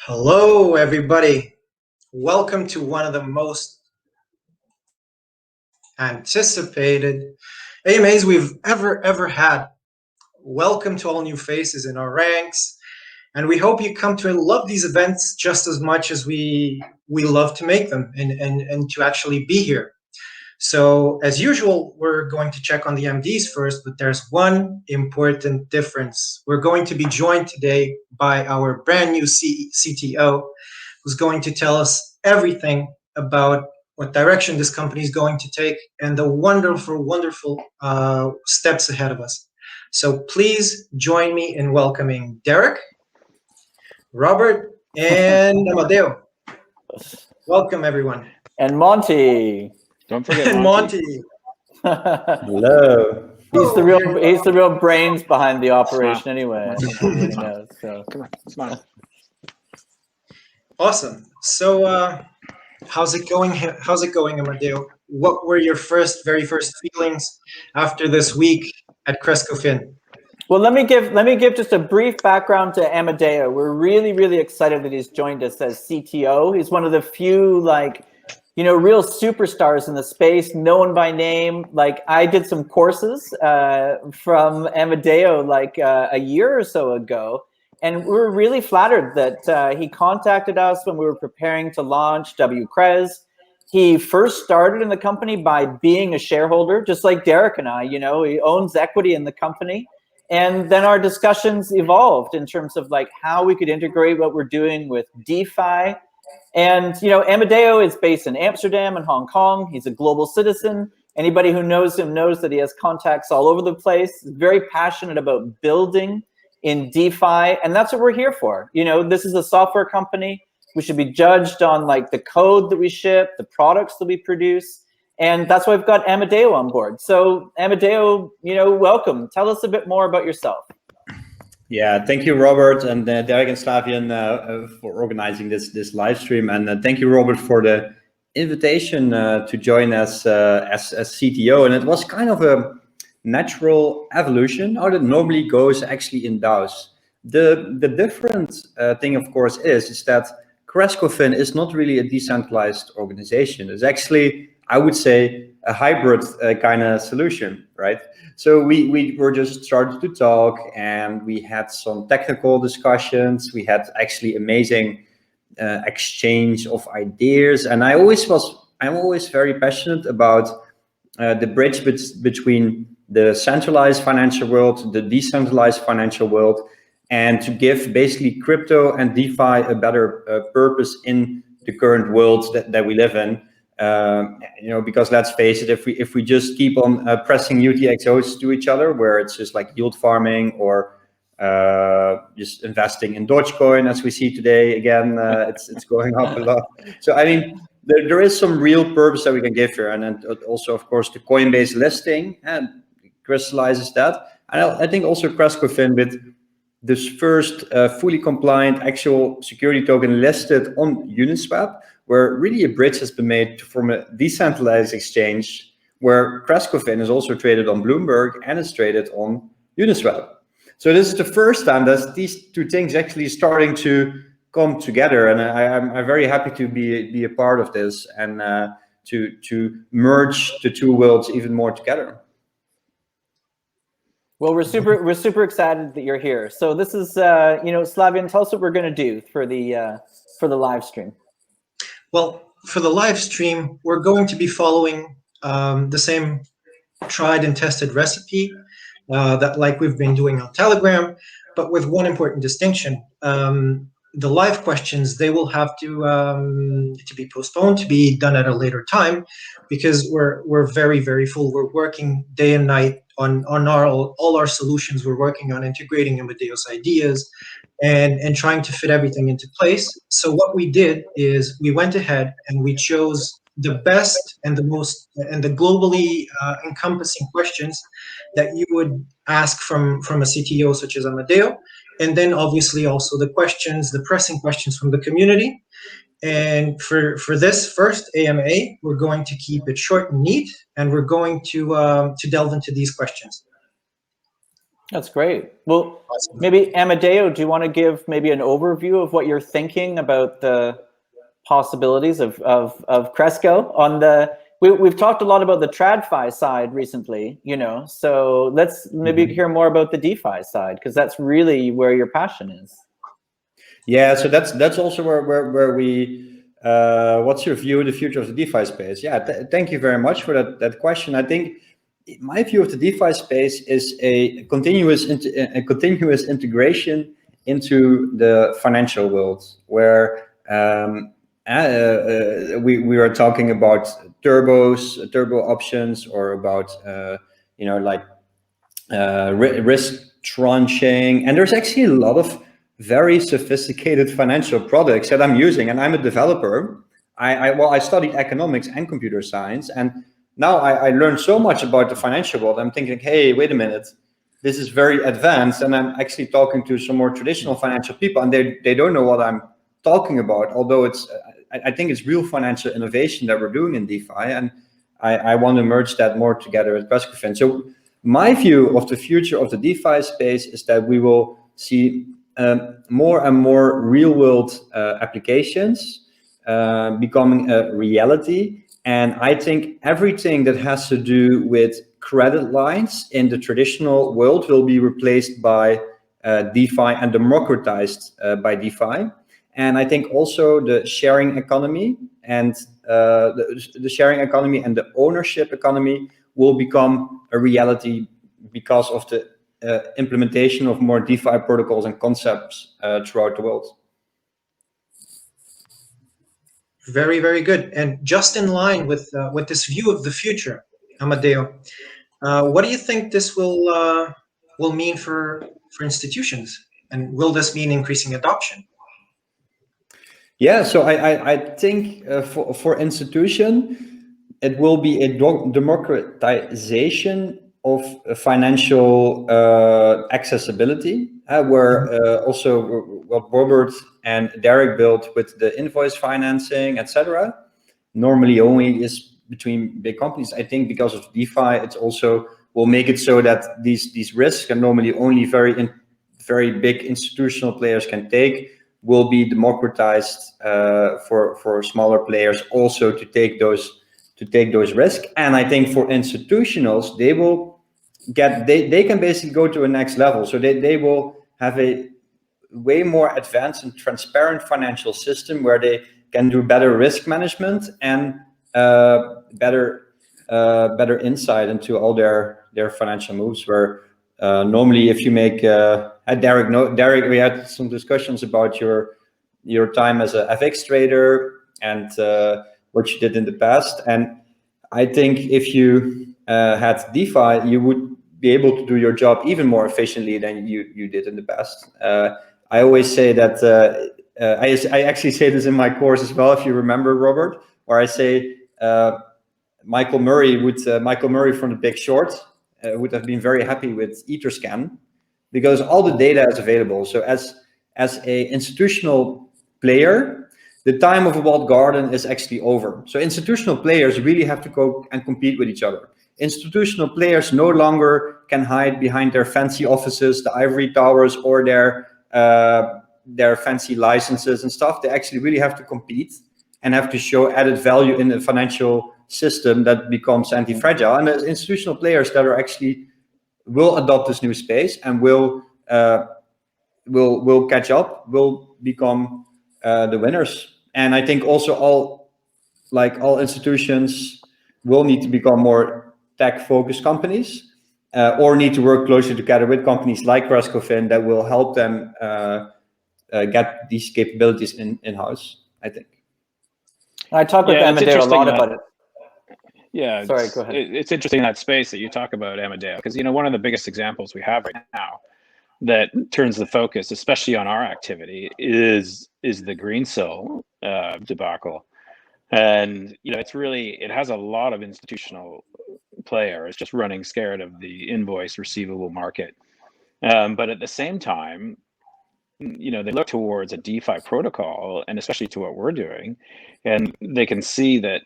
Hello, everybody. Welcome to one of the most anticipated AMAs we've ever had. Welcome to all new faces in our ranks, and we hope you come to love these events just as much as we love to make them and to actually be here. So, as usual, we're going to check on the MDs first, but there's one important difference. We're going to be joined today by our brand new CTO, who's going to tell us everything about what direction this company is going to take and the wonderful steps ahead of us. So please join me in welcoming Derek, Robert, and Amadeo. Welcome, everyone. And Monty. Don't forget And Monty. Hello. He's the real brains behind the operation. Smile. anyway. I think everybody knows. So Come on, smile. Awesome. So how's it going? How's it going, Amadeo? What were your very first feelings after this week at CrescoFin? Well, let me give just a brief background to Amadeo. We're really excited that he's joined us as CTO. He's one of the few real superstars in the space, known by name. Like, I did some courses from Amadeo a year or so ago, and we were really flattered that he contacted us when we were preparing to launch WCRES. He first started in the company by being a shareholder, just like Derek and I. He owns equity in the company. And then our discussions evolved in terms of how we could integrate what we're doing with DeFi. And, Amadeo is based in Amsterdam and Hong Kong. He's a global citizen. Anybody who knows him knows that he has contacts all over the place. He's very passionate about building in DeFi. And that's what we're here for. This is a software company. We should be judged on the code that we ship, the products that we produce. And that's why we've got Amadeo on board. So Amadeo, welcome. Tell us a bit more about yourself. Yeah, thank you, Robert, and Derek and Slavian for organizing this live stream. And thank you, Robert, for the invitation to join us as CTO. And it was kind of a natural evolution, how it normally goes actually in DAOs. The different thing, of course, is that CrescoFin is not really a decentralized organization. It's actually, I would say, a hybrid kind of solution, right? So we were just started to talk, and we had some technical discussions. We had actually amazing exchange of ideas, and I'm always very passionate about the bridge between the centralized financial world, the decentralized financial world, and to give basically crypto and DeFi a better purpose in the current world that we live in. Because let's face it, if we just keep on pressing UTXOs to each other, where it's just like yield farming or just investing in Dogecoin, as we see today, again, it's going up a lot. So I mean, there is some real purpose that we can give here, and then also, of course, the Coinbase listing and crystallizes that. And I think also CrescoFin with this first fully compliant actual security token listed on Uniswap, where really a bridge has been made from a decentralized exchange, where CrescoFin is also traded on Bloomberg and is traded on Uniswap. So this is the first time that these two things actually starting to come together, and I'm very happy to be a part of this and to merge the two worlds even more together. Well, we're super excited that you're here. So this is, Slavian, tell us what we're going to do for the live stream. Well, for the live stream, we're going to be following the same tried and tested recipe that we've been doing on Telegram, but with one important distinction. The live questions, they will have to be postponed, to be done at a later time, because we're very full. We're working day and night on all our solutions. We're working on integrating Amadeo's ideas and trying to fit everything into place. So what we did is we went ahead and we chose the best and the most and the globally encompassing questions that you would ask from a CTO such as Amadeo, and then obviously also the pressing questions from the community. And for this first AMA, we're going to keep it short and neat, and we're going to delve into these questions. That's great. Well, Awesome. maybe Amadeo, do you want to give maybe an overview of what you're thinking about the possibilities of Cresco on the? We've talked a lot about the TradFi side recently, so let's maybe hear more about the DeFi side, because that's really where your passion is. Yeah, so that's also where we. What's your view of the future of the DeFi space? Yeah, thank you very much for that question. I think my view of the DeFi space is a continuous integration into the financial world, where we are talking about turbo options, or about risk tranching, and there's actually a lot of very sophisticated financial products that I'm using. And I'm a developer. I studied economics and computer science, and now I learned so much about the financial world. I'm thinking, hey, wait a minute, this is very advanced. And I'm actually talking to some more traditional financial people, and they don't know what I'm talking about, although I think it's real financial innovation that we're doing in DeFi, and I want to merge that more together at CrescoFin. So my view of the future of the DeFi space is that we will see more and more real-world applications becoming a reality. And I think everything that has to do with credit lines in the traditional world will be replaced by DeFi and democratized by DeFi. And I think also the sharing economy and the sharing economy and the ownership economy will become a reality because of the implementation of more DeFi protocols and concepts throughout the world. Very, very good. And just in line with this view of the future, Amadeo, what do you think this will mean for institutions? And will this mean increasing adoption? Yeah, so I think for institution, it will be a democratization of financial accessibility, where also what Robert and Derek built with the invoice financing, etc., normally only is between big companies. I think because of DeFi, it also will make it so that these risks, and normally only very big institutional players can take, will be democratized for smaller players also to take those risks. And I think for institutionals, they can basically go to a next level. So they will have a way more advanced and transparent financial system where they can do better risk management and better insight into all their financial moves. Where normally, if you make Derek, we had some discussions about your time as a FX trader and what you did in the past. And I think if you had DeFi, you would be able to do your job even more efficiently than you did in the past. I always say that I actually say this in my course as well, if you remember, Robert, where I say Michael Murray from The Big Short would have been very happy with Etherscan, because all the data is available. So as a institutional player, the time of a walled garden is actually over. So institutional players really have to go and compete with each other. Institutional players no longer can hide behind their fancy offices, the ivory towers, or their fancy licenses and stuff. They actually really have to compete and have to show added value in the financial system that becomes anti-fragile. And the institutional players that are actually will adopt this new space and will catch up, will become the winners. And I think also all institutions will need to become more tech-focused companies, or need to work closer together with companies like CrescoFin that will help them get these capabilities in-house, I think. I talk with Amadeo a lot about it. Yeah, sorry, go ahead. It's interesting in that space that you talk about, Amadeo, because one of the biggest examples we have right now that turns the focus, especially on our activity, is the Greensill debacle. And it has a lot of institutional players just running scared of the invoice receivable market. But at the same time, they look towards a DeFi protocol, and especially to what we're doing, and they can see that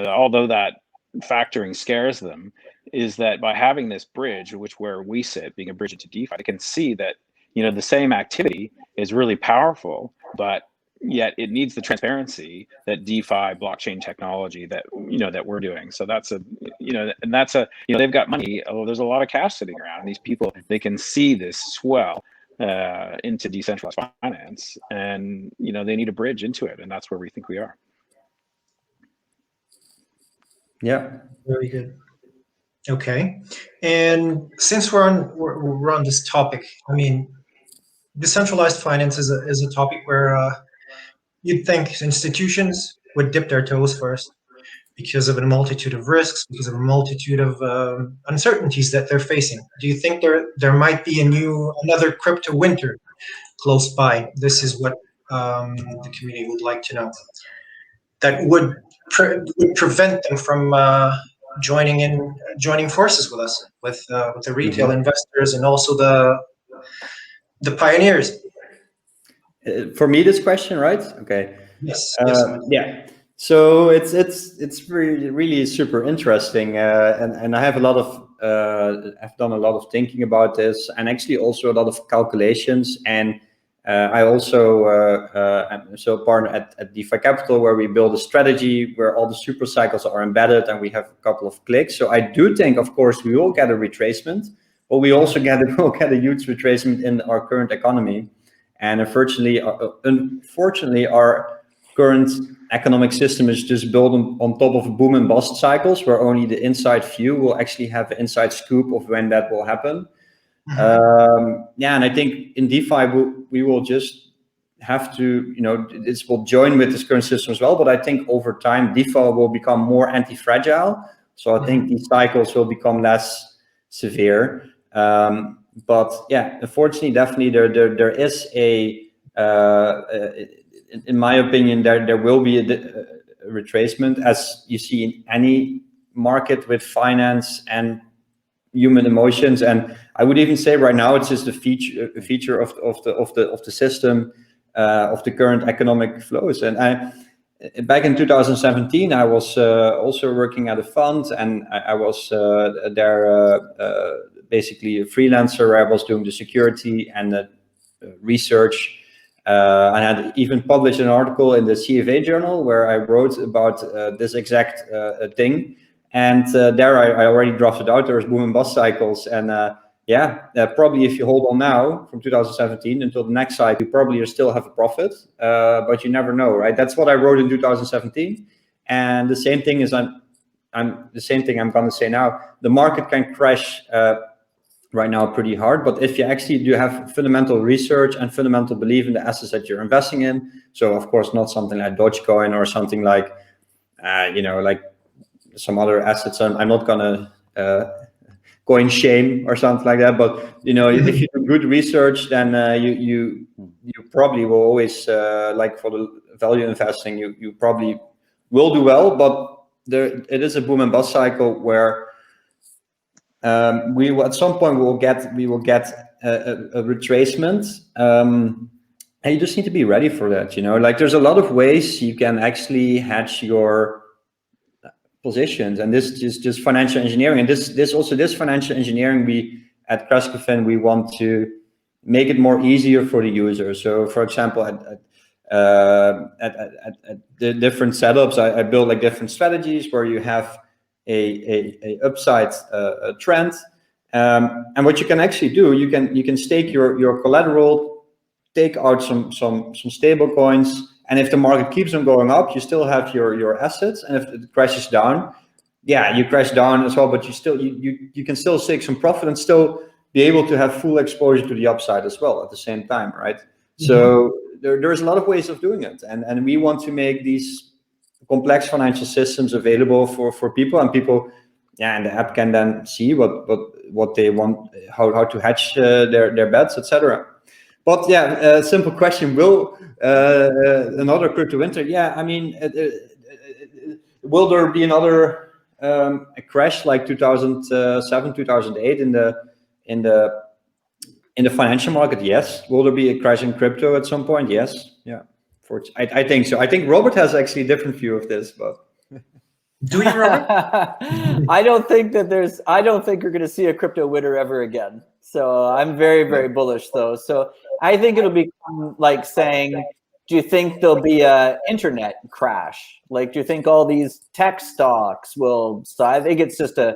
although that factoring scares them is that by having this bridge, which where we sit, being a bridge into DeFi, they can see that, you know, the same activity is really powerful, but yet it needs the transparency that DeFi blockchain technology that, you know, that we're doing. So that's a, you know, and that's a, you know, they've got money. Oh, there's a lot of cash sitting around, and these people, they can see this swell into decentralized finance, and, you know, they need a bridge into it, and that's where we think we are. Yeah. Very good. Okay, and since we're on this topic, I mean, decentralized finance is a topic where you'd think institutions would dip their toes first because of a multitude of risks, because of a multitude of uncertainties that they're facing. Do you think there might be another crypto winter close by? This is what the community would like to know. That would prevent them from joining forces with us, with the retail investors and also the pioneers. For me, this question, right? Okay. Yes. Yeah. So it's really super interesting, and I have I've done a lot of thinking about this, and actually also a lot of calculations. And I also am so a partner at DeFi Capital, where we build a strategy where all the super cycles are embedded, and we have a couple of clicks. So I do think, of course, we will get a retracement, but we also will get a huge retracement in our current economy. And unfortunately, our current economic system is just built on top of boom and bust cycles, where only the inside few will actually have an inside scoop of when that will happen. Yeah, and I think in DeFi we will just have to, you know, this will join with this current system as well. But I think over time DeFi will become more anti-fragile, so I think these cycles will become less severe. But yeah, unfortunately, definitely there is in my opinion, there will be a retracement, as you see in any market with finance and human emotions. And I would even say right now it's just a feature of the system, of the current economic flows. And back in 2017, I was also working at a fund, and I was there basically a freelancer, where I was doing the security and the research. I had even published an article in the CFA journal where I wrote about this exact thing. And there I already drafted out. There's boom and bust cycles. And probably if you hold on now from 2017 until the next cycle, you probably still have a profit, but you never know, right? That's what I wrote in 2017. And the same thing is I'm going to say now. The market can crash right now pretty hard, but if you actually do have fundamental research and fundamental belief in the assets that you're investing in, so of course not something like Dogecoin or something like like some other assets. I'm not gonna coin shame or something like that, but you know, if you do good research, then you probably will always like for the value investing, you probably will do well. But it is a boom and bust cycle where we will, at some point we will get a retracement, and you just need to be ready for that. You know, like there's a lot of ways you can actually hedge your positions, and this is just financial engineering. And this financial engineering, we at CrescoFin, we want to make it more easier for the user. So for example, at the different setups, I build like different strategies where you have a upside trend, and what you can actually do, you can stake your collateral, take out some stable coins, and if the market keeps on going up, you still have your assets. And if it crashes down, yeah, you crash down as well, but you can still take some profit and still be able to have full exposure to the upside as well at the same time, right? So there's a lot of ways of doing it, and we want to make these complex financial systems available for people, and people, and the app can then see what they want, how to hedge their bets, etc. But yeah, a simple question: will another crypto winter? Yeah, I mean, will there be another a crash like 2007, 2008 in the financial market? Yes. Will there be a crash in crypto at some point? Yes. Yeah. I think so. I think Robert has actually a different view of this, but Do you, Robert? I don't think we're going to see a crypto winter ever again. So I'm very, very bullish though. So I think it'll become like saying, do you think there'll be a internet crash? Like, do you think all these tech stocks will? So I think it's just a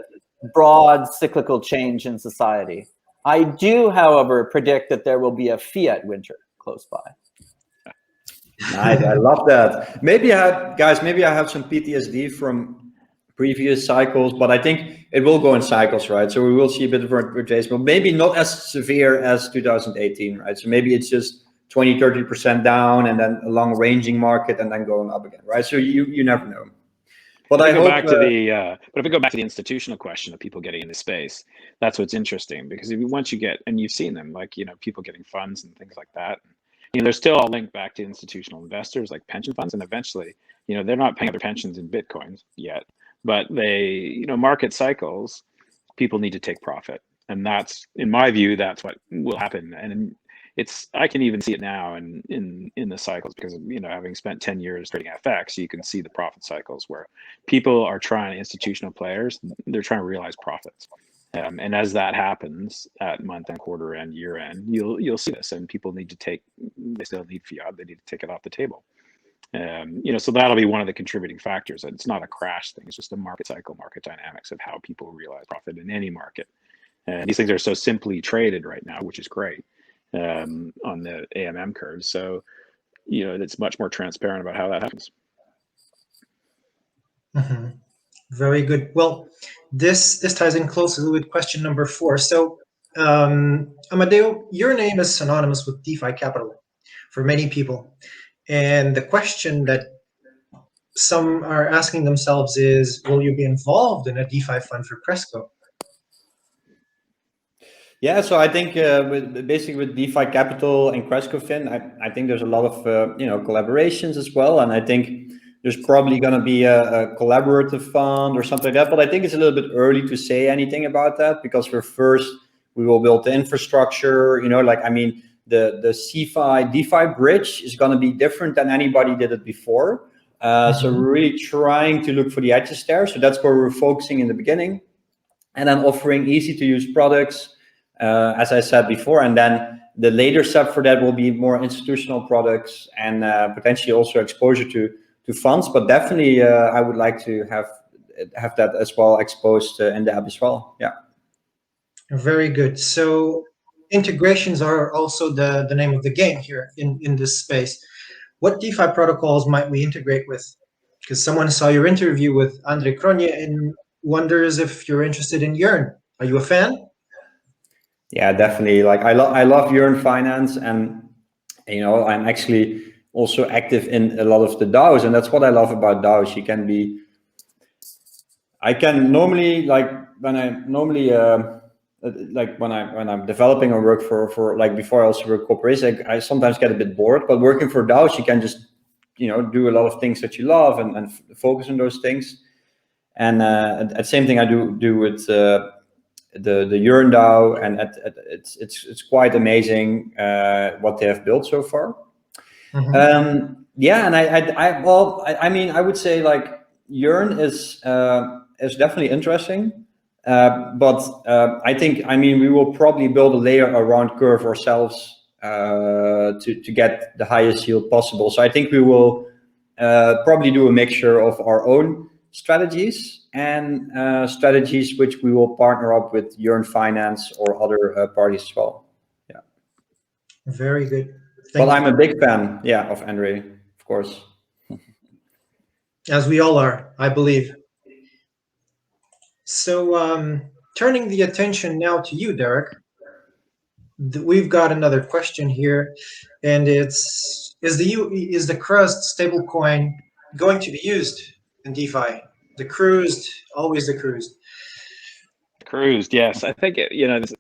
broad cyclical change in society. I do, however, predict that there will be a fiat winter close by. Nice, I love that. Maybe maybe I have some PTSD from previous cycles, but I think it will go in cycles, right? So we will see a bit of retracement, but maybe not as severe as 2018, right? So maybe it's just 20-30% down and then a long ranging market and then going up again, right? So you never know. But if we go back to the institutional question of people getting into space, that's what's interesting, because once you get, and you've seen them, like, people getting funds and things like that, there's still a link back to institutional investors like pension funds, and eventually, they're not paying their pensions in Bitcoins yet, but they, market cycles, people need to take profit, and that's, in my view, that's what will happen. And I can even see it now in the cycles, because having spent 10 years trading FX, you can see the profit cycles where people are trying, institutional players, they're trying to realize profits. And as that happens at month end, quarter end, year end, you'll see this, and people need to they still need fiat, they need to take it off the table. So that'll be one of the contributing factors. It's not a crash thing, it's just a market cycle, market dynamics of how people realize profit in any market. And these things are so simply traded right now, which is great. On the AMM curves, so it's much more transparent about how that happens. Mm-hmm. Very good. Well, this ties in closely with question number 4. So, Amadeo, your name is synonymous with DeFi capital for many people, and the question that some are asking themselves is, will you be involved in a DeFi fund for Cresco? Yeah, so I think with DeFi Capital and CrescoFin, I think there's a lot of collaborations as well, and I think there's probably going to be a collaborative fund or something like that. But I think it's a little bit early to say anything about that, because we will build the infrastructure. The CFI DeFi bridge is going to be different than anybody did it before. So we're really trying to look for the edges there. So that's where we're focusing in the beginning, and then offering easy to use products. As I said before, and then the later step for that will be more institutional products and potentially also exposure to funds. But definitely, I would like to have that as well exposed in the app as well. Yeah. Very good. So integrations are also the name of the game here in this space. What DeFi protocols might we integrate with? Because someone saw your interview with Andre Cronje and wonders if you're interested in Yearn. Are you a fan? Yeah, definitely. Like I love Yearn finance, and I'm actually also active in a lot of the DAOs, and that's what I love about DAOs. I can normally when I'm developing or work for like before I also work corporations, I sometimes get a bit bored. But working for DAOs, you can just do a lot of things that you love and focus on those things. And the same thing I do with the Yearn DAO, and it's quite amazing what they have built so far. Yeah, and I would say like Yearn is definitely interesting, but I think we will probably build a layer around Curve ourselves to get the highest yield possible. So I think we will probably do a mixture of our own strategies and strategies which we will partner up with Yearn Finance or other parties as well. Yeah. Very good. But I'm a big fan, of Andre, of course. As we all are, I believe. So turning the attention now to you, Derek, we've got another question here, and is the CrusD stablecoin going to be used in DeFi? The CrusD, always the CrusD. CrusD, yes. I think it's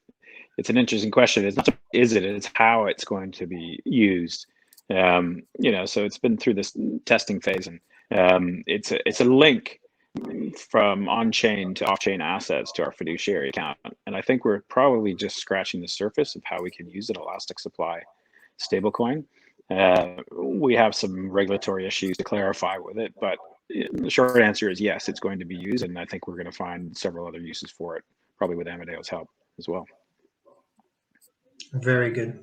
an interesting question. It's not is it, it's how it's going to be used. So it's been through this testing phase, and it's a link from on-chain to off-chain assets to our fiduciary account. And I think we're probably just scratching the surface of how we can use an elastic supply stablecoin. We have some regulatory issues to clarify with it, but the short answer is yes, it's going to be used, and I think we're going to find several other uses for it, probably with Amadeo's help as well. Very good.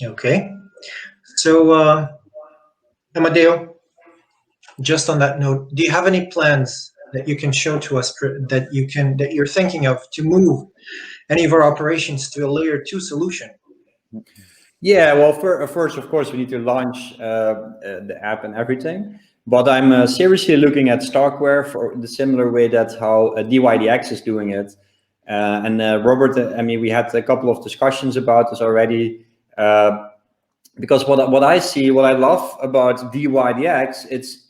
Okay. So, Amadeo, just on that note, do you have any plans that you can show to us that you're thinking of to move any of our operations to a layer 2 solution? Yeah, well, first, of course, we need to launch the app and everything. But I'm seriously looking at Starkware for the similar way that's how DYDX is doing it. And Robert, I mean, we had a couple of discussions about this already. Because what I see, what I love about DYDX, it's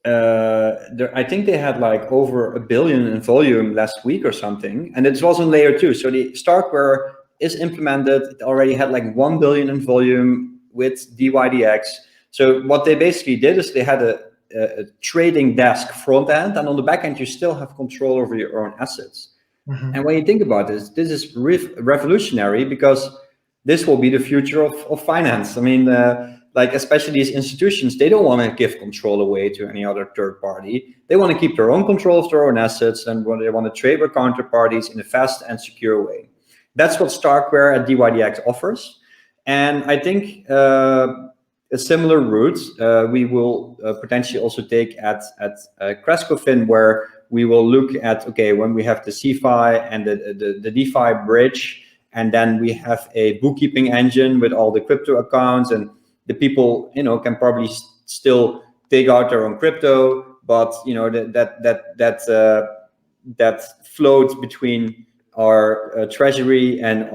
I think they had like over 1 billion in volume last week or something, and it was on layer 2. So the Starkware is implemented. It already had like 1 billion in volume with DYDX. So what they basically did is they had a trading desk front end, and on the back end you still have control over your own assets. Mm-hmm. And when you think about this is revolutionary, because this will be the future of finance. I mean, like especially these institutions, they don't want to give control away to any other third party. They want to keep their own control of their own assets, and they want to trade with counterparties in a fast and secure way. That's what Starkware at DYDX offers. And I think a similar route we will potentially also take at CrescoFin, where we will look at, okay, when we have the CFI and the DeFi bridge, and then we have a bookkeeping engine with all the crypto accounts, and the people, you know, can probably still take out their own crypto, but you know that float between our treasury and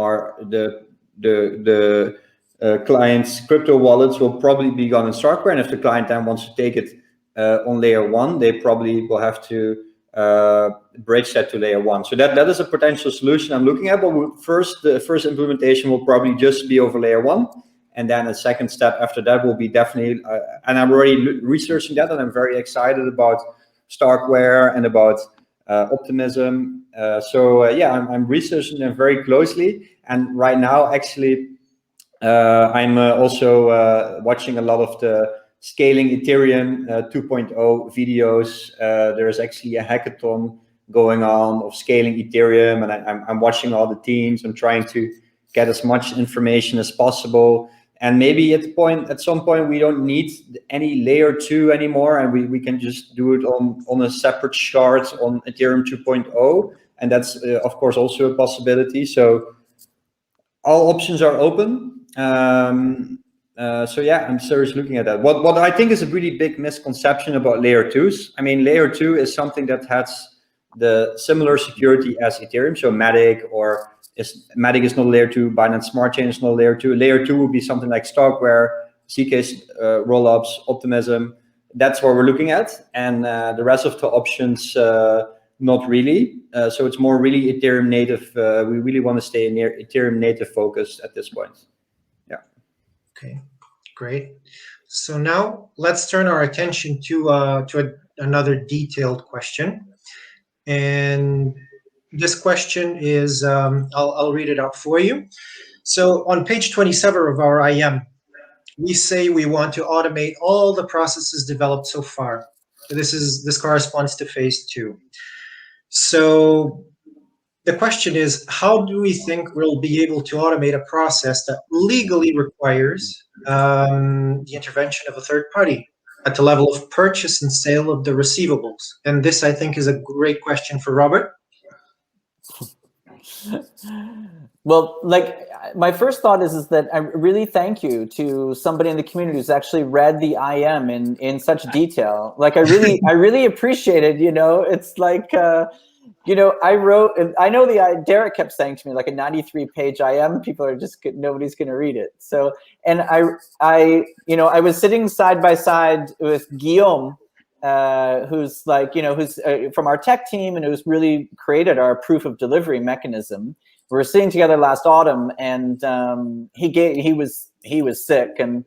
the client's crypto wallets will probably be gone in Starkware. And if the client then wants to take it on layer 1, they probably will have to bridge that to layer 1. So that is a potential solution I'm looking at. But the first implementation will probably just be over layer 1, and then a second step after that will be definitely. And I'm already researching that, and I'm very excited about Starkware and about Optimism. Yeah, I'm researching them very closely, and right now actually I'm also watching a lot of the Scaling Ethereum 2.0 videos. There's actually a hackathon going on of scaling Ethereum, and I'm watching all the teams. I'm trying to get as much information as possible. And maybe at some point we don't need any layer 2 anymore, and we can just do it on a separate shard on Ethereum 2.0, and that's of course also a possibility. So all options are open. So yeah, I'm seriously looking at that. What I think is a really big misconception about layer 2s. I mean, layer 2 is something that has the similar security as Ethereum. So Matic Matic is not layer 2, Binance Smart Chain is not layer 2. Layer 2 would be something like Starkware, CK's rollups, Optimism. That's what we're looking at. And the rest of the options, not really. So it's more really Ethereum native. We really want to stay near Ethereum native focus at this point. Yeah. Okay, great. So now let's turn our attention to another detailed question. And this question is, I'll read it out for you. So on page 27 of our IM, we say we want to automate all the processes developed so far. This corresponds to phase 2. So the question is, how do we think we'll be able to automate a process that legally requires the intervention of a third party at the level of purchase and sale of the receivables? And this, I think, is a great question for Robert. Well, like my first thought is that I really thank you to somebody in the community who's actually read the IM in such detail. Like I really appreciate it. You know, it's like, you know, I wrote, and I know Derek kept saying to me like a 93-page IM, people are just, nobody's going to read it. So, and I, you know, I was sitting side by side with Guillaume, who's like, you know, who's from our tech team and who's really created our proof of delivery mechanism. We were sitting together last autumn, and he was sick, and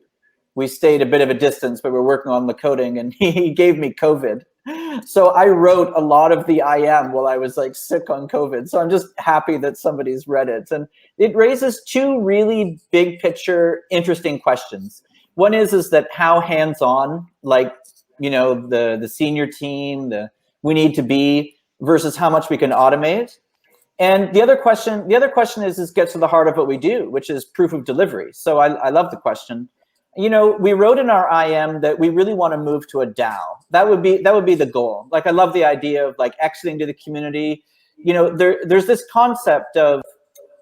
we stayed a bit of a distance, but we're working on the coding, and he gave me COVID. So I wrote a lot of the IM while I was like sick on COVID. So I'm just happy that somebody's read it. And it raises two really big picture, interesting questions. One is that how hands-on, like the senior team, we need to be versus how much we can automate. And the other question is gets to the heart of what we do, which is proof of delivery. So I love the question. We wrote in our IM that we really want to move to a DAO. That would be the goal. Like, I love the idea of like exiting to the community. There's this concept of,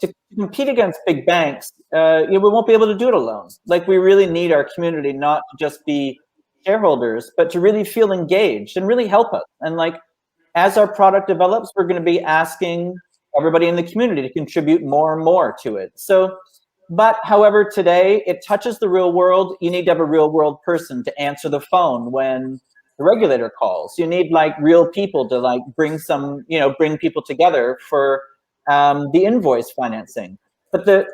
to compete against big banks, we won't be able to do it alone. Like, we really need our community not to just be shareholders, but to really feel engaged and really help us. And like, as our product develops, we're going to be asking everybody in the community to contribute more and more to it. So, but however, today it touches the real world. You need to have a real world person to answer the phone when the regulator calls. You need like real people to like bring people together for the invoice financing. But the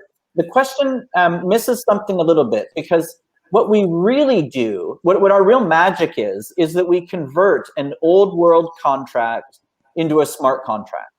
question misses something a little bit, because what we really do, what our real magic is that we convert an old world contract into a smart contract.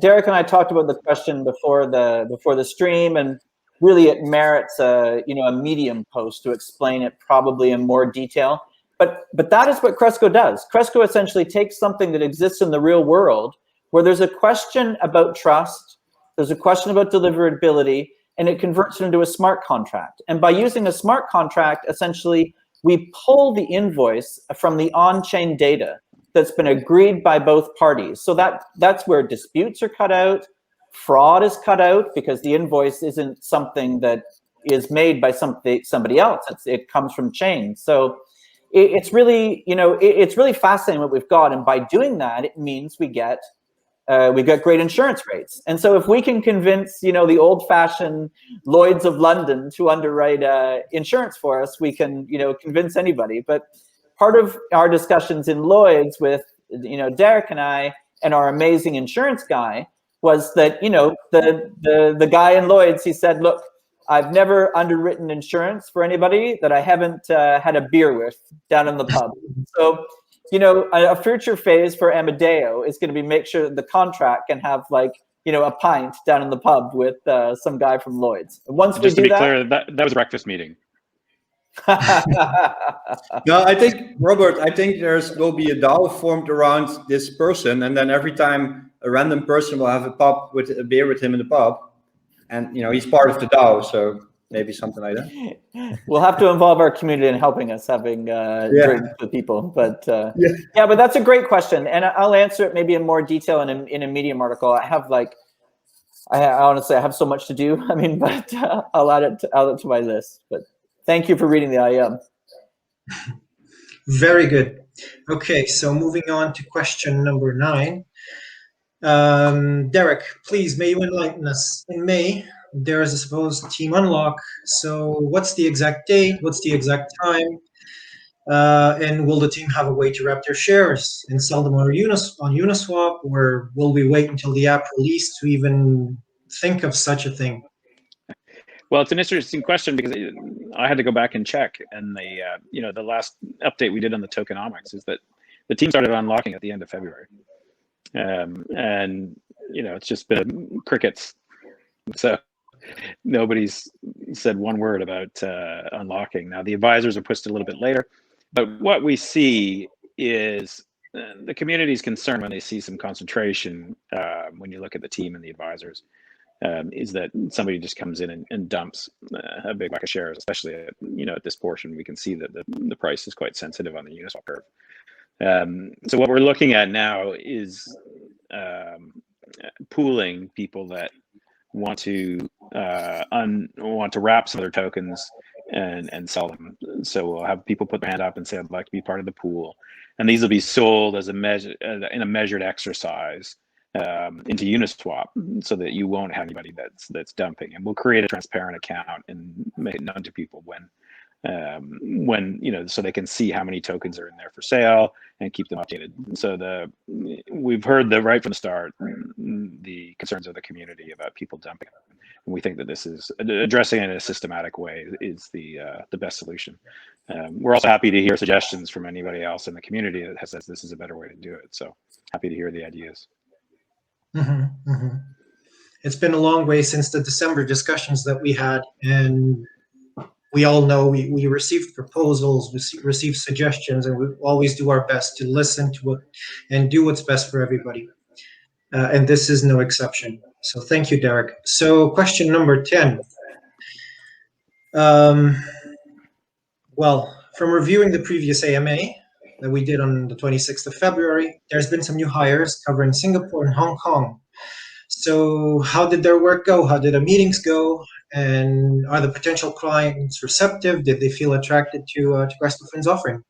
Derek and I talked about the question before the stream, and really it merits a Medium post to explain it probably in more detail. But that is what Cresco does. Cresco essentially takes something that exists in the real world, where there's a question about trust, there's a question about deliverability, and it converts it into a smart contract. And by using a smart contract, essentially, we pull the invoice from the on-chain data that's been agreed by both parties. So that's where disputes are cut out, fraud is cut out, because the invoice isn't something that is made by somebody else. It comes from chain. So it's really, it's really fascinating what we've got. And by doing that, it means we get great insurance rates. And so if we can convince, the old-fashioned Lloyd's of London to underwrite insurance for us, we can, convince anybody. But part of our discussions in Lloyd's with, Derek and I and our amazing insurance guy was that, the guy in Lloyd's, he said, look, I've never underwritten insurance for anybody that I haven't had a beer with down in the pub. So, a future phase for Amadeo is going to be make sure that the contract can have like, a pint down in the pub with some guy from Lloyd's. And once Just we do to be clear, that was a breakfast meeting. No, I think, Robert, will be a DAO formed around this person, and then every time a random person will have a beer with him in the pub, and he's part of the DAO, so maybe something like that. We'll have to involve our community in helping us having drinks with people, but yeah, but that's a great question, and I'll answer it maybe in more detail in a Medium article. I have I honestly have so much to do. I mean, but I'll add it to my list. But thank you for reading the IM. Very good. Okay, so moving on to question number 9. Derek, please, may you enlighten us. In May, there is a supposed team unlock. So what's the exact date? What's the exact time? And will the team have a way to wrap their shares and sell them on Uniswap, or will we wait until the app release to even think of such a thing? Well, it's an interesting question, because I had to go back and check, and the last update we did on the tokenomics is that the team started unlocking at the end of February, and it's just been crickets. So nobody's said one word about unlocking. Now the advisors are pushed a little bit later, but what we see is the community's concern when they see some concentration, when you look at the team and the advisors, is that somebody just comes in and dumps a big bucket of shares, especially at, at this portion. We can see that the price is quite sensitive on the Uniswap curve. So what we're looking at now is pooling people that want to wrap some of their tokens and sell them. So we'll have people put their hand up and say, I'd like to be part of the pool, and these will be sold as in a measured exercise into Uniswap, so that you won't have anybody that's dumping. And we'll create a transparent account and make it known to people when so they can see how many tokens are in there for sale and keep them updated. So we've heard right from the start the concerns of the community about people dumping, and we think that this is addressing it in a systematic way is the best solution. We're also happy to hear suggestions from anybody else in the community that says this is a better way to do it. So happy to hear the ideas. Mm-hmm, mm-hmm. It's been a long way since the December discussions that we had, and we all know we receive proposals, we receive suggestions, and we always do our best to listen to what and do what's best for everybody. And this is no exception. So thank you, Derek. So question number 10. Well, from reviewing the previous AMA that we did on the 26th of February, there's been some new hires covering Singapore and Hong Kong. So how did their work go? How did the meetings go? And are the potential clients receptive? Did they feel attracted to CrescoFin's offering?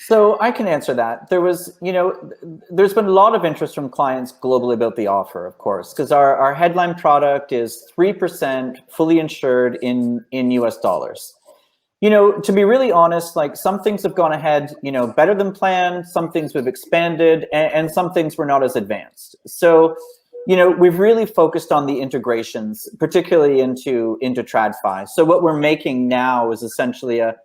So I can answer that. There was, there's been a lot of interest from clients globally about the offer, of course, because our headline product is 3% fully insured in US dollars. To be really honest, like some things have gone ahead, better than planned, some things we've expanded, and some things were not as advanced. So, we've really focused on the integrations, particularly into TradFi. So what we're making now is essentially a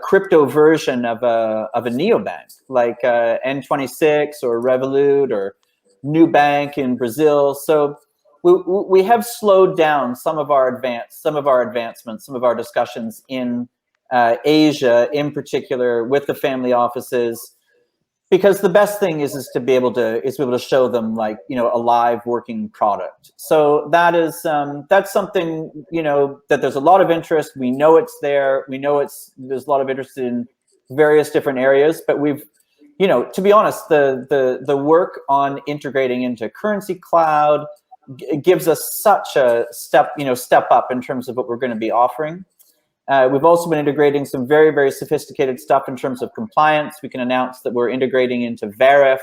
crypto version of a neobank, like N26 or Revolut or Nubank in Brazil. So we have slowed down some of our advancements, some of our discussions in Asia, in particular with the family offices, because the best thing is to be able to show them like a live working product. So that is that's something that there's a lot of interest. We know it's there. We know there's a lot of interest in various different areas. But we've to be honest, the work on integrating into Currency Cloud gives us such a step up in terms of what we're going to be offering. We've also been integrating some very, very sophisticated stuff in terms of compliance. We can announce that we're integrating into Verif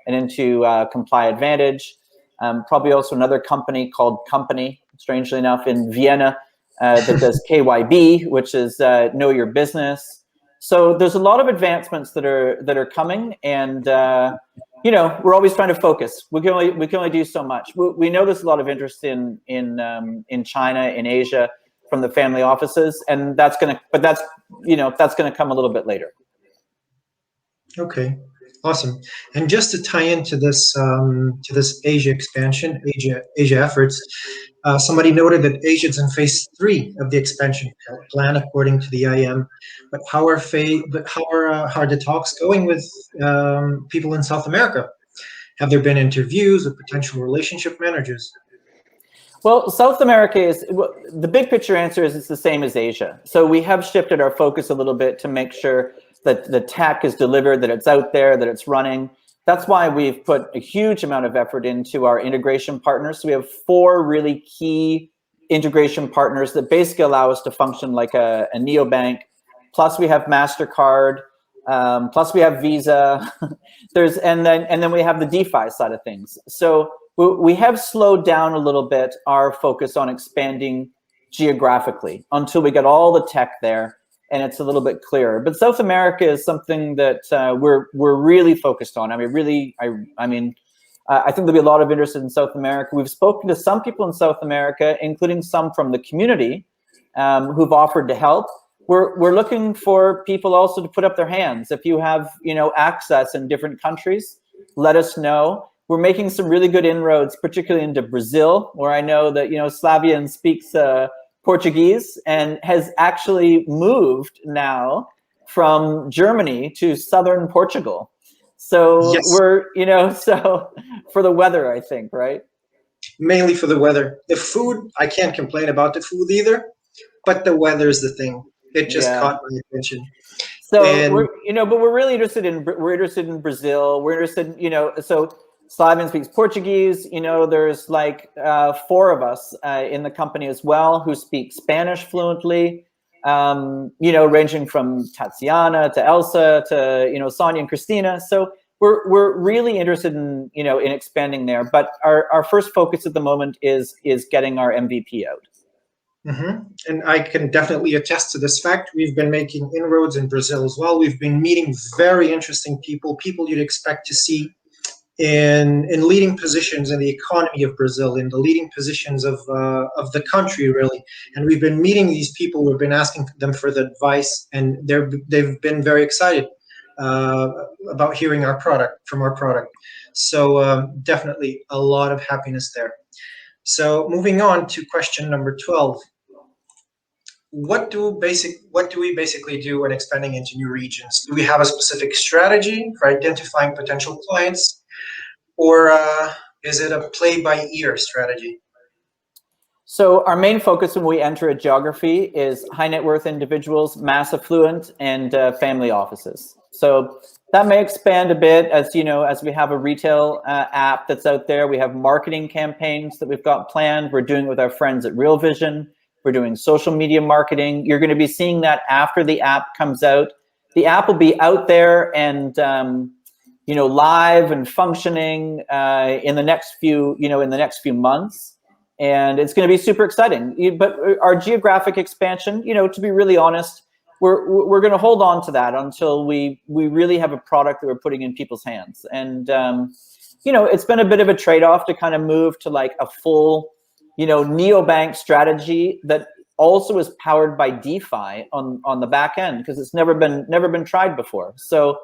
and into Comply Advantage. Probably also another company called Company, strangely enough, in Vienna that does KYB, which is Know Your Business. So there's a lot of advancements that are coming, and we're always trying to focus. We can only do so much. We know there's a lot of interest in China, in Asia, from the family offices, and that's gonna come a little bit later. Okay, awesome. And just to tie into this Asia expansion, Asia efforts, somebody noted that Asia is in phase 3 of the expansion plan, according to the IM. But how are the talks going with people in South America? Have there been interviews with potential relationship managers? Well, South America the big picture answer is it's the same as Asia. So we have shifted our focus a little bit to make sure that the tech is delivered, that it's out there, that it's running. That's why we've put a huge amount of effort into our integration partners. So we have 4 really key integration partners that basically allow us to function like a neobank. Plus we have MasterCard, plus we have Visa. and then we have the DeFi side of things. So we have slowed down a little bit our focus on expanding geographically until we get all the tech there and it's a little bit clearer. But South America is something that we're really focused on. I mean, I think there'll be a lot of interest in South America. We've spoken to some people in South America, including some from the community who've offered to help. We're looking for people also to put up their hands. If you have access in different countries, let us know. We're making some really good inroads, particularly into Brazil, where I know that Slavian speaks Portuguese and has actually moved now from Germany to southern Portugal. So yes. We're so for the weather, I think, right? Mainly for the weather. The food, I can't complain about the food either, but the weather is the thing. It just caught my attention. So but we're really interested in Brazil. We're interested, so Slavian speaks Portuguese. There's like 4 of us in the company as well who speak Spanish fluently. Ranging from Tatiana to Elsa to Sonia and Christina. So we're really interested in in expanding there. But our first focus at the moment is getting our MVP out. Mm-hmm. And I can definitely attest to this fact. We've been making inroads in Brazil as well. We've been meeting very interesting people you'd expect to see in leading positions in the economy of Brazil, in the leading positions of the country, really. And we've been meeting these people. We've been asking them for the advice, and they've been very excited about hearing from our product. So definitely a lot of happiness there. So moving on to question number 12. what do we basically do when expanding into new regions? Do we have a specific strategy for identifying potential clients, or is it a play-by-ear strategy? So our main focus when we enter a geography is high net worth individuals, mass affluent, and family offices. So that may expand a bit as, you know, as we have a retail app that's out there. We have marketing campaigns that we've got planned. We're doing it with our friends at Real Vision. We're doing social media marketing. You're going to be seeing that after the app comes out. The app will be out there and you know, live and functioning in the next few months. And it's going to be super exciting. But our geographic expansion, you know, to be really honest, we're going to hold on to that until we really have a product that we're putting in people's hands. And you know, it's been a bit of a trade-off to kind of move to like a full, you know, neobank strategy that also is powered by DeFi on the back end, because it's never been tried before. So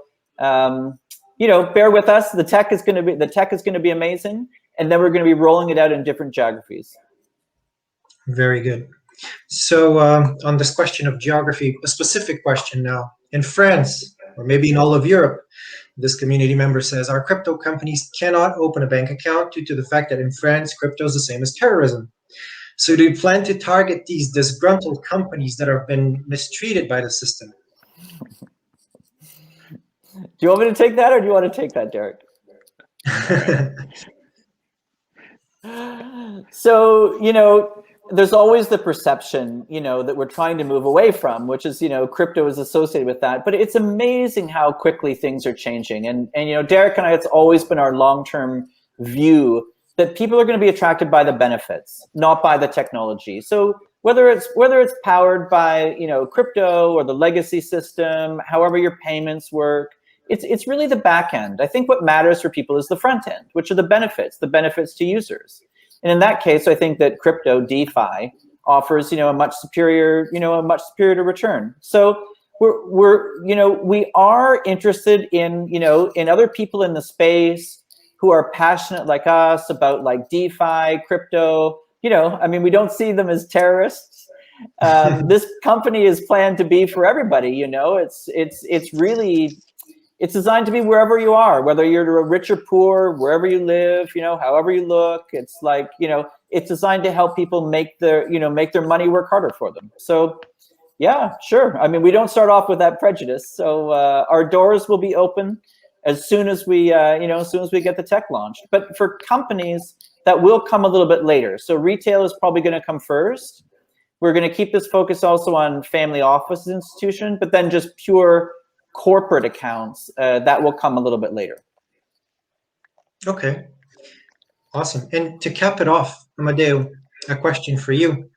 you know, bear with us. The tech is going to be amazing. And then we're going to be rolling it out in different geographies. Very good. So on this question of geography, a specific question now. In France, or maybe in all of Europe, this community member says, our crypto companies cannot open a bank account due to the fact that in France, crypto is the same as terrorism. So do you plan to target these disgruntled companies that have been mistreated by the system? Do you want me to take that, or do you want to take that, Derek? So, you know, there's always the perception, you know, that we're trying to move away from, which is, you know, crypto is associated with that. But it's amazing how quickly things are changing. And you know, Derek and I, it's always been our long-term view that people are going to be attracted by the benefits, not by the technology. So whether it's powered by, you know, crypto or the legacy system, however your payments work, it's really the back end. I think what matters for people is the front end, which are the benefits to users. And in that case, I think that crypto DeFi offers, you know, a much superior return. So we are interested in, you know, in other people in the space who are passionate like us about like DeFi, crypto. You know, I mean, we don't see them as terrorists. This company is planned to be for everybody. You know, it's designed to be wherever you are, whether you're rich or poor, wherever you live, you know, however you look. It's like, you know, it's designed to help people make their money work harder for them. So, yeah, sure. I mean, we don't start off with that prejudice. So our doors will be open as soon as we get the tech launched. But for companies, that will come a little bit later. So retail is probably going to come first. We're going to keep this focus also on family office institution, but then just pure corporate accounts, that will come a little bit later. Okay, awesome. And to cap it off, Amadeo, a question for you.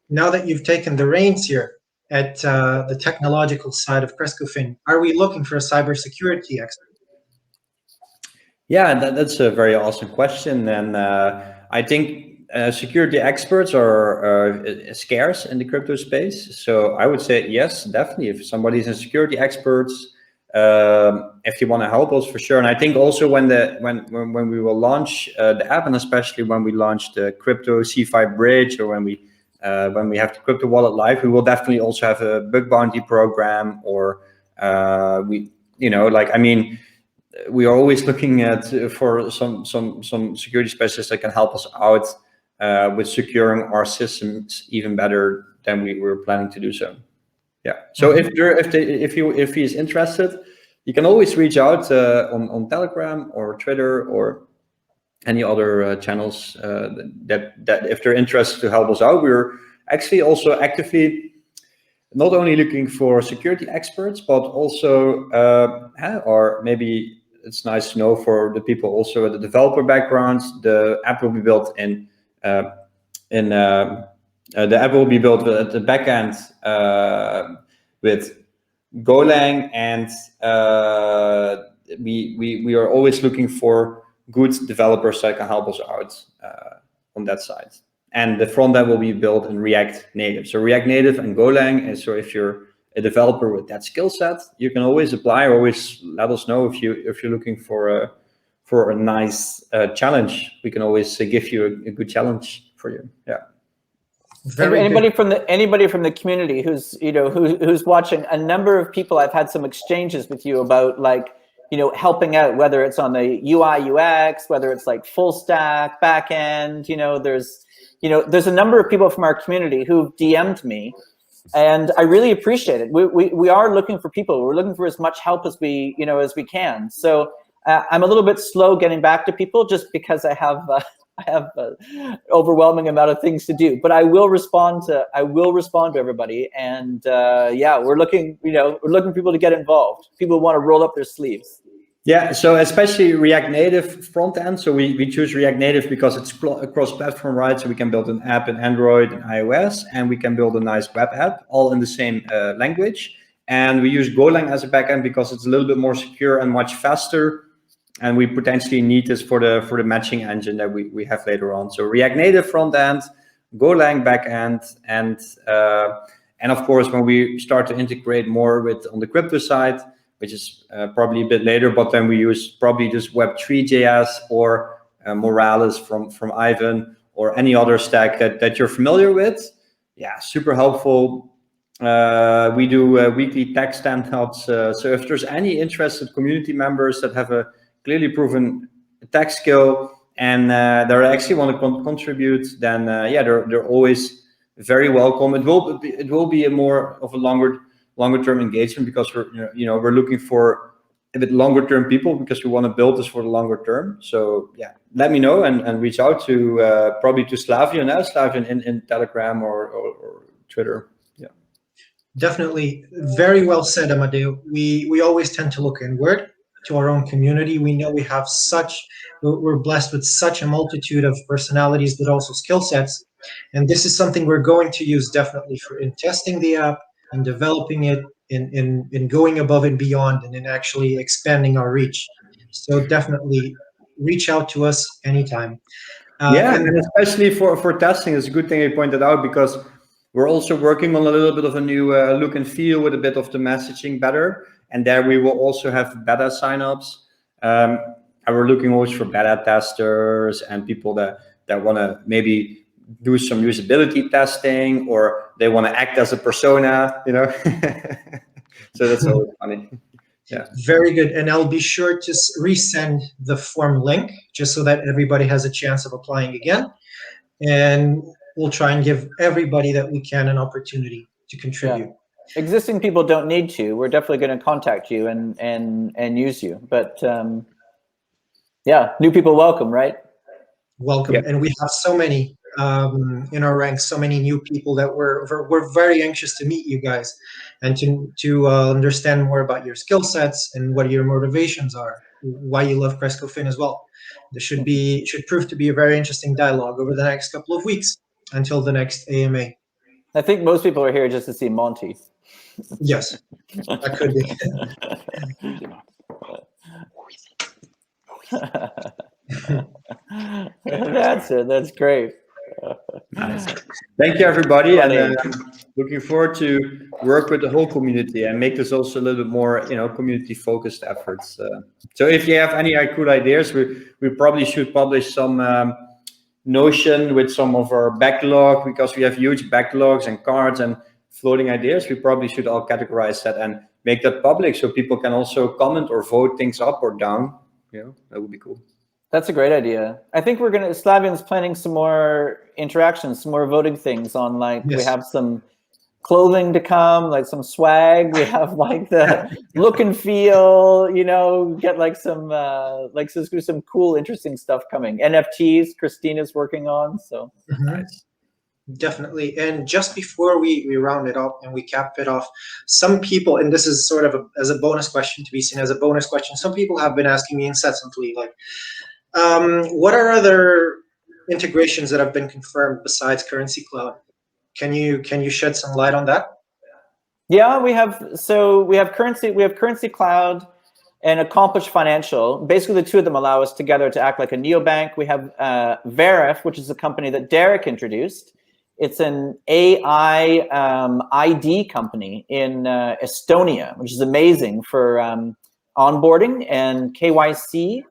Now that you've taken the reins here at the technological side of CrescoFin, are we looking for a cybersecurity expert? Yeah, that's a very awesome question. And I think security experts are scarce in the crypto space. So I would say, yes, definitely. If somebody's a security expert, if you want to help us, for sure. And I think also when we will launch the app, and especially when we launch the crypto C5 bridge, or when we have the crypto wallet live, we will definitely also have a bug bounty program, or we are always looking at for some security specialists that can help us out with securing our systems even better than we were planning to do so. Yeah. So if he is interested, you can always reach out on Telegram or Twitter or any other channels that if they're interested to help us out. We're actually also actively not only looking for security experts, but also or maybe it's nice to know for the people also with the developer backgrounds. The app will be built the app will be built at the back end with Golang, and we are always looking for good developers that can help us out on that side. And the front end will be built in React Native. So React Native and Golang. And so if you're a developer with that skill set, you can always apply, or always let us know if you're looking for a nice challenge. We can always give you a good challenge for you. Yeah. Very anybody good. from the community who's who's watching, a number of people I've had some exchanges with you about, like, helping out, whether it's on the UI UX, whether it's like full stack, back end. There's a number of people from our community who've DM'd me, and I really appreciate it. We are looking for people. We're looking for as much help as we can. So I'm a little bit slow getting back to people just because I have an overwhelming amount of things to do, but I will respond to everybody. And yeah, we're looking for people to get involved. People want to roll up their sleeves. Yeah, so especially React Native front end. So we choose React Native because it's cross-platform, right? So we can build an app in Android and iOS, and we can build a nice web app all in the same language. And we use Golang as a backend because it's a little bit more secure and much faster. And we potentially need this for the matching engine that we have later on. So React Native front end, Golang back end, and of course when we start to integrate more on the crypto side, which is probably a bit later, but then we use probably just Web3.js or Morales from Ivan, or any other stack that you're familiar with. Yeah, super helpful. We do weekly tech stand-ups. So if there's any interested community members that have a clearly proven tech skill and they actually want to contribute, then yeah, they're always very welcome. It will be a more of a longer term engagement, because we're looking for a bit longer term people, because we want to build this for the longer term. So yeah, let me know and reach out to probably to Slavian in Telegram or Twitter. Yeah, Definitely. Very well said, Amadeo. We always tend to look inward to our own community. We know we're blessed with such a multitude of personalities, but also skill sets. And this is something we're going to use definitely in testing the app, in developing it, in going above and beyond, and in actually expanding our reach. So definitely reach out to us anytime. yeah, And and especially for testing, it's a good thing you pointed out, because we're also working on a little bit of a new look and feel with a bit of the messaging better. And there we will also have beta signups. And we're looking always for beta testers and people that want to maybe do some usability testing, or they want to act as a persona, So that's always funny. Yeah. very good. And I'll be sure to resend the form link just so that everybody has a chance of applying again. And we'll try and give everybody that we can an opportunity to contribute. Yeah. Existing people don't need to. We're definitely going to contact you and use you. But yeah, new people welcome, right? Welcome. Yep. And we have so many in our ranks, so many new people that we're very anxious to meet you guys and to understand more about your skill sets and what your motivations are, why you love CrescoFin as well. This should prove to be a very interesting dialogue over the next couple of weeks until the next AMA. I think most people are here just to see Monty. Yes, that could be. That's it. That's great. Nice. Thank you, everybody, and looking forward to work with the whole community and make this also a little bit more, community-focused efforts. So if you have any cool ideas, we probably should publish some Notion with some of our backlog, because we have huge backlogs and cards and floating ideas. We probably should all categorize that and make that public, so people can also comment or vote things up or down. That would be cool. That's a great idea. I think Slavian's planning some more interactions, some more voting things on, like, Yes. We have some clothing to come, like some swag. We have like the look and feel, get like some cool, interesting stuff coming. NFTs, Christina's working on, so. Nice. Definitely. And just before we round it up and we cap it off, some people, and this is sort of as a bonus question, to be seen as a bonus question, some people have been asking me incessantly, like, what are other integrations that have been confirmed besides Currency Cloud? Can you shed some light on that? Yeah, we have Currency Cloud and Accomplished Financial. Basically, the two of them allow us together to act like a neobank. We have Verif, which is a company that Derek introduced. It's an AI ID company in Estonia, which is amazing for onboarding and KYC.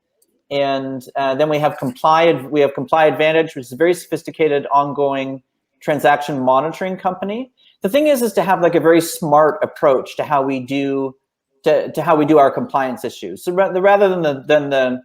And then we have Comply Advantage, which is a very sophisticated ongoing transaction monitoring company. The thing is to have like a very smart approach to how we do to how we do our compliance issues. So rather than the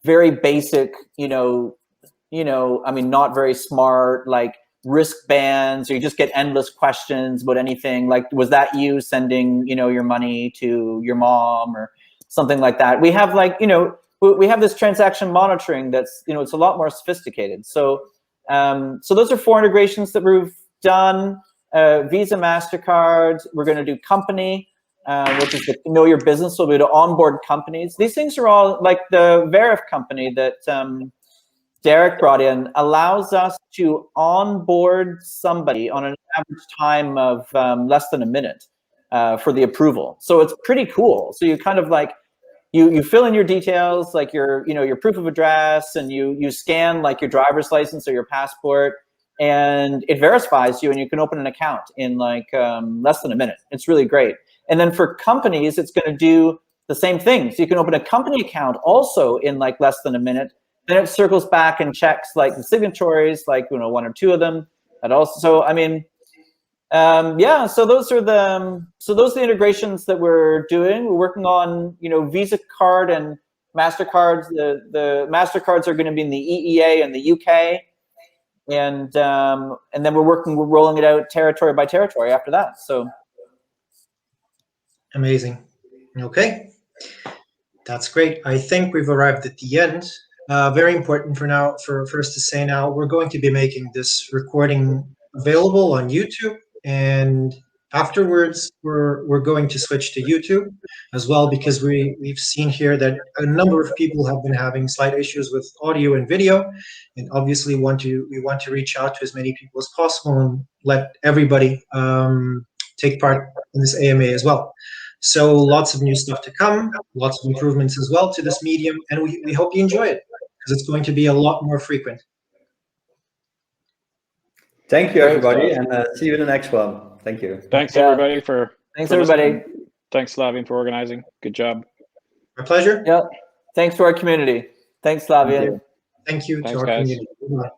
very basic, I mean, not very smart, like risk bands, or you just get endless questions about anything. Like, was that you sending, your money to your mom or something like that? We have like, we have this transaction monitoring that's, it's a lot more sophisticated. So, so those are 4 integrations that we've done. Visa, MasterCard. We're going to do company, which is the know your business. So we're going to onboard companies. These things are all like the Verif company that Derek brought in allows us to onboard somebody on an average time of less than a minute for the approval. So it's pretty cool. So you kind of like, you fill in your details, like your proof of address, and you scan like your driver's license or your passport, and it verifies you, and you can open an account in like less than a minute. It's really great. And then for companies, it's going to do the same thing. So you can open a company account also in like less than a minute. Then it circles back and checks like the signatories, like 1 or 2 of them. And also, so I mean, yeah. So those are the integrations that we're doing. We're working on Visa card and MasterCards. The MasterCards are going to be in the EEA and the UK, and then we're rolling it out territory by territory after that. So amazing. Okay, that's great. I think we've arrived at the end. Very important for us to say now, we're going to be making this recording available on YouTube, and afterwards we're going to switch to YouTube as well, because we've seen here that a number of people have been having slight issues with audio and video, and obviously we want to reach out to as many people as possible and let everybody take part in this AMA as well. So lots of new stuff to come, lots of improvements as well to this medium, and we hope you enjoy it, because it's going to be a lot more frequent. Thank you, everybody, and see you in the next one. Thank you. Thanks, everybody, for everybody. Listening. Thanks, Slavian, for organizing. Good job. My pleasure. Yeah. Thanks to our community. Thanks, Slavian. Thank you to Thanks, our guys. community. Goodbye.